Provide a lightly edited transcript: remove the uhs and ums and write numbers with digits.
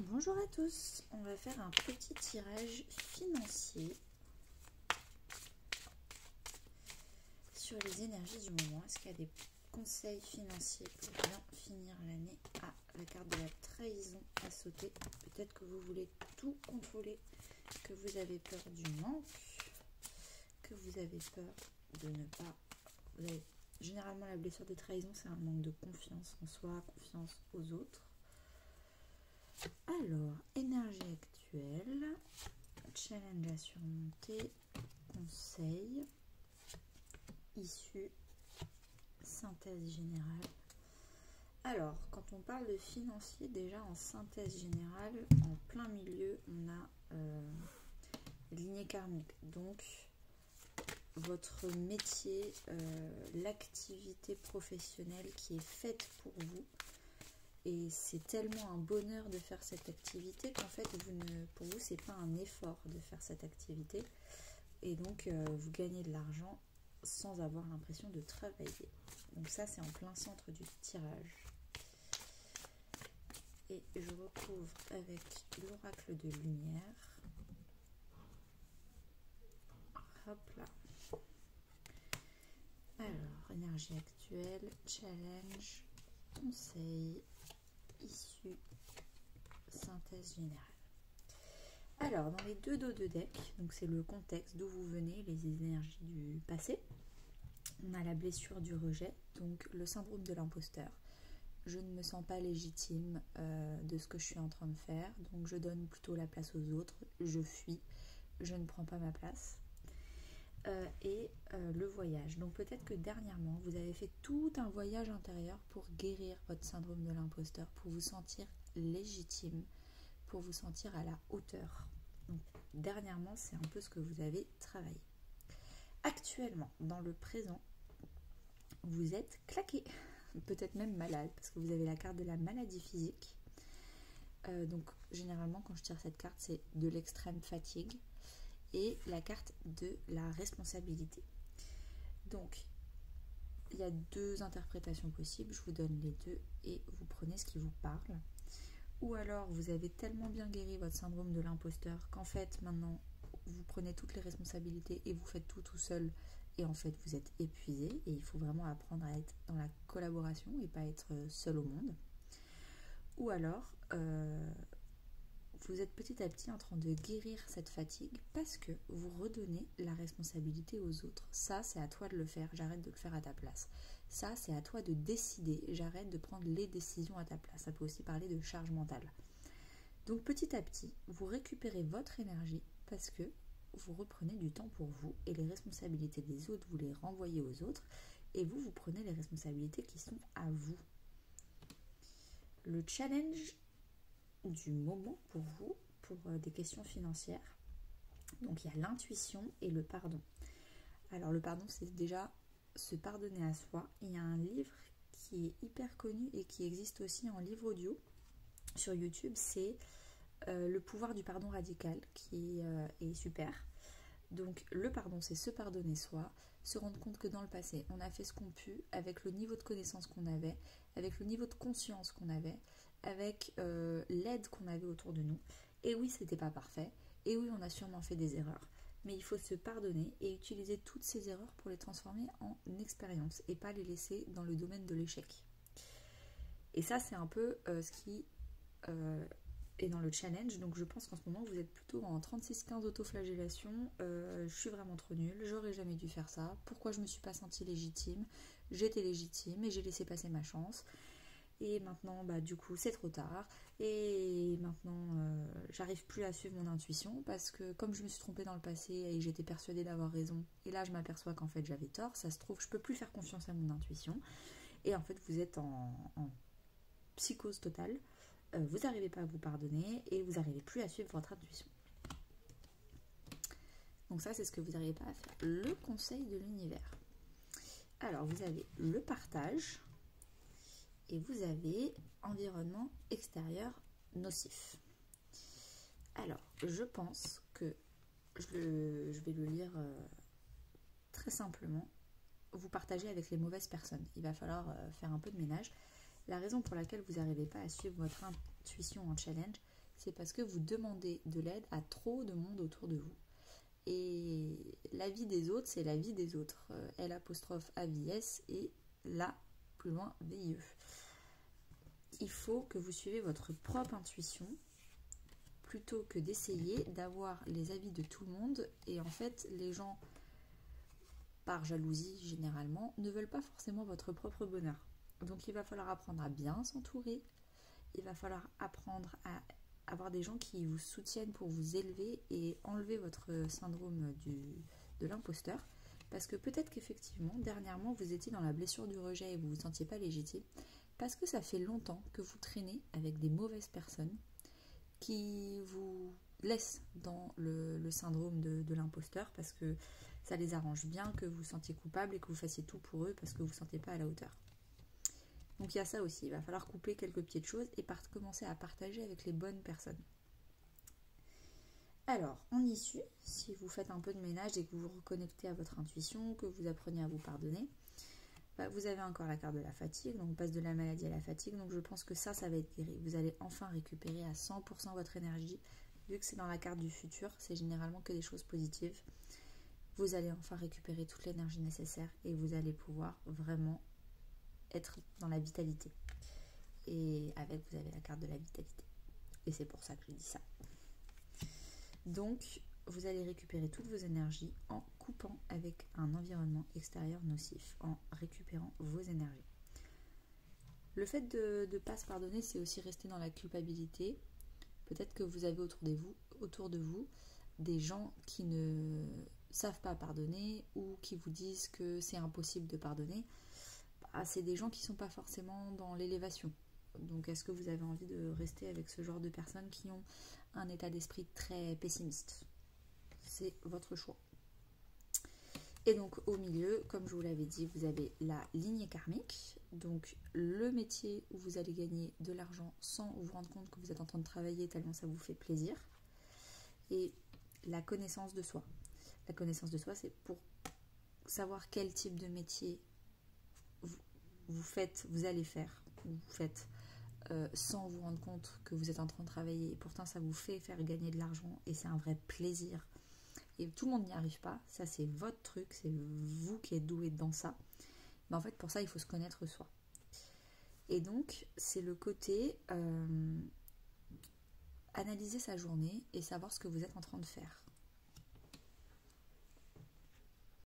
Bonjour à tous, on va faire un petit tirage financier sur les énergies du moment. Est-ce qu'il y a des conseils financiers pour bien finir l'année? Ah, la carte de la trahison a sauté. Peut-être que vous voulez tout contrôler, que vous avez peur du manque, que vous avez peur de ne pas... Généralement, la blessure de trahison, c'est un manque de confiance en soi, confiance aux autres. Alors, énergie actuelle, challenge à surmonter, conseil, issue, synthèse générale. Alors, quand on parle de financier, déjà en synthèse générale, en plein milieu, on a lignée karmique. Donc, votre métier, l'activité professionnelle qui est faite pour vous. Et c'est tellement un bonheur de faire cette activité qu'en fait, pour vous, c'est pas un effort de faire cette activité. Et donc, vous gagnez de l'argent sans avoir l'impression de travailler. Donc ça, c'est en plein centre du tirage. Et je recouvre avec l'oracle de lumière. Hop là. Alors, énergie actuelle, challenge, conseil, issue, synthèse générale. Alors, dans les deux dos de deck, donc c'est le contexte d'où vous venez, les énergies du passé, on a la blessure du rejet, donc le syndrome de l'imposteur. Je ne me sens pas légitime de ce que je suis en train de faire, donc je donne plutôt la place aux autres, je fuis, je ne prends pas ma place. Et le voyage. Donc peut-être que dernièrement, vous avez fait tout un voyage intérieur pour guérir votre syndrome de l'imposteur, pour vous sentir légitime, pour vous sentir à la hauteur. Donc dernièrement, c'est un peu ce que vous avez travaillé. Actuellement, dans le présent, vous êtes claqué, peut-être même malade, parce que vous avez la carte de la maladie physique. Donc généralement, quand je tire cette carte, c'est de l'extrême fatigue. Et la carte de la responsabilité. Donc, il y a deux interprétations possibles, je vous donne les deux et vous prenez ce qui vous parle. Ou alors, vous avez tellement bien guéri votre syndrome de l'imposteur qu'en fait, maintenant, vous prenez toutes les responsabilités et vous faites tout seul. Et en fait, vous êtes épuisé et il faut vraiment apprendre à être dans la collaboration et pas être seul au monde. Ou alors... vous êtes petit à petit en train de guérir cette fatigue parce que vous redonnez la responsabilité aux autres. Ça, c'est à toi de le faire, j'arrête de le faire à ta place. Ça, c'est à toi de décider, j'arrête de prendre les décisions à ta place. Ça peut aussi parler de charge mentale. Donc petit à petit, vous récupérez votre énergie parce que vous reprenez du temps pour vous et les responsabilités des autres, vous les renvoyez aux autres et vous prenez les responsabilités qui sont à vous. Le challenge du moment pour vous, pour des questions financières. Donc il y a l'intuition et le pardon. Alors le pardon, c'est déjà se pardonner à soi. Il y a un livre qui est hyper connu et qui existe aussi en livre audio sur YouTube, c'est Le pouvoir du pardon radical, qui est super. Donc le pardon, c'est se pardonner soi, se rendre compte que dans le passé, on a fait ce qu'on pu avec le niveau de connaissance qu'on avait, avec le niveau de conscience qu'on avait, avec l'aide qu'on avait autour de nous. Et oui, c'était pas parfait, et oui, on a sûrement fait des erreurs. Mais il faut se pardonner et utiliser toutes ces erreurs pour les transformer en expérience et pas les laisser dans le domaine de l'échec. Et ça, c'est un peu ce qui est dans le challenge. Donc je pense qu'en ce moment, vous êtes plutôt en 36-15 autoflagellation. Je suis vraiment trop nulle, j'aurais jamais dû faire ça. Pourquoi je me suis pas sentie légitime? J'étais légitime et j'ai laissé passer ma chance. Et maintenant, du coup, c'est trop tard. Et maintenant, j'arrive plus à suivre mon intuition parce que comme je me suis trompée dans le passé et j'étais persuadée d'avoir raison, et là, je m'aperçois qu'en fait, j'avais tort. Ça se trouve, je peux plus faire confiance à mon intuition. Et en fait, vous êtes en psychose totale. Vous n'arrivez pas à vous pardonner et vous n'arrivez plus à suivre votre intuition. Donc ça, c'est ce que vous n'arrivez pas à faire. Le conseil de l'univers. Alors, vous avez le partage. Et vous avez environnement extérieur nocif. Alors, je pense que je vais le lire très simplement. Vous partagez avec les mauvaises personnes. Il va falloir faire un peu de ménage. La raison pour laquelle vous n'arrivez pas à suivre votre intuition en challenge, c'est parce que vous demandez de l'aide à trop de monde autour de vous. Et la vie des autres, c'est la vie des autres. L''AVS et là, plus loin, VIE. Il faut que vous suivez votre propre intuition plutôt que d'essayer d'avoir les avis de tout le monde. Et en fait, les gens, par jalousie généralement, ne veulent pas forcément votre propre bonheur. Donc il va falloir apprendre à bien s'entourer. Il va falloir apprendre à avoir des gens qui vous soutiennent pour vous élever et enlever votre syndrome de l'imposteur. Parce que peut-être qu'effectivement, dernièrement, vous étiez dans la blessure du rejet et vous ne vous sentiez pas légitime. Parce que ça fait longtemps que vous traînez avec des mauvaises personnes qui vous laissent dans le syndrome de l'imposteur. Parce que ça les arrange bien que vous vous sentiez coupable et que vous fassiez tout pour eux parce que vous ne vous sentez pas à la hauteur. Donc il y a ça aussi, il va falloir couper quelques petites choses et commencer à partager avec les bonnes personnes. Alors, en issue, si vous faites un peu de ménage et que vous vous reconnectez à votre intuition, que vous apprenez à vous pardonner, vous avez encore la carte de la fatigue, donc on passe de la maladie à la fatigue, donc je pense que ça va être guéri. Vous allez enfin récupérer à 100% votre énergie, vu que c'est dans la carte du futur, c'est généralement que des choses positives. Vous allez enfin récupérer toute l'énergie nécessaire et vous allez pouvoir vraiment être dans la vitalité. Et avec, vous avez la carte de la vitalité. Et c'est pour ça que je dis ça. Donc, vous allez récupérer toutes vos énergies en coupant avec un environnement extérieur nocif, en récupérant vos énergies. Le fait de ne pas se pardonner, c'est aussi rester dans la culpabilité. Peut-être que vous avez autour de vous des gens qui ne savent pas pardonner ou qui vous disent que c'est impossible de pardonner. C'est des gens qui ne sont pas forcément dans l'élévation. Donc est-ce que vous avez envie de rester avec ce genre de personnes qui ont un état d'esprit très pessimiste? C'est votre choix. Et donc au milieu, comme je vous l'avais dit, vous avez la lignée karmique, donc le métier où vous allez gagner de l'argent sans vous rendre compte que vous êtes en train de travailler tellement ça vous fait plaisir. Et la connaissance de soi. La connaissance de soi, c'est pour savoir quel type de métier vous allez faire, vous faites sans vous rendre compte que vous êtes en train de travailler. Et pourtant, ça vous fait faire gagner de l'argent et c'est un vrai plaisir. Et tout le monde n'y arrive pas. Ça, c'est votre truc, c'est vous qui êtes doué dans ça. Mais en fait, pour ça, il faut se connaître soi. Et donc, c'est le côté analyser sa journée et savoir ce que vous êtes en train de faire.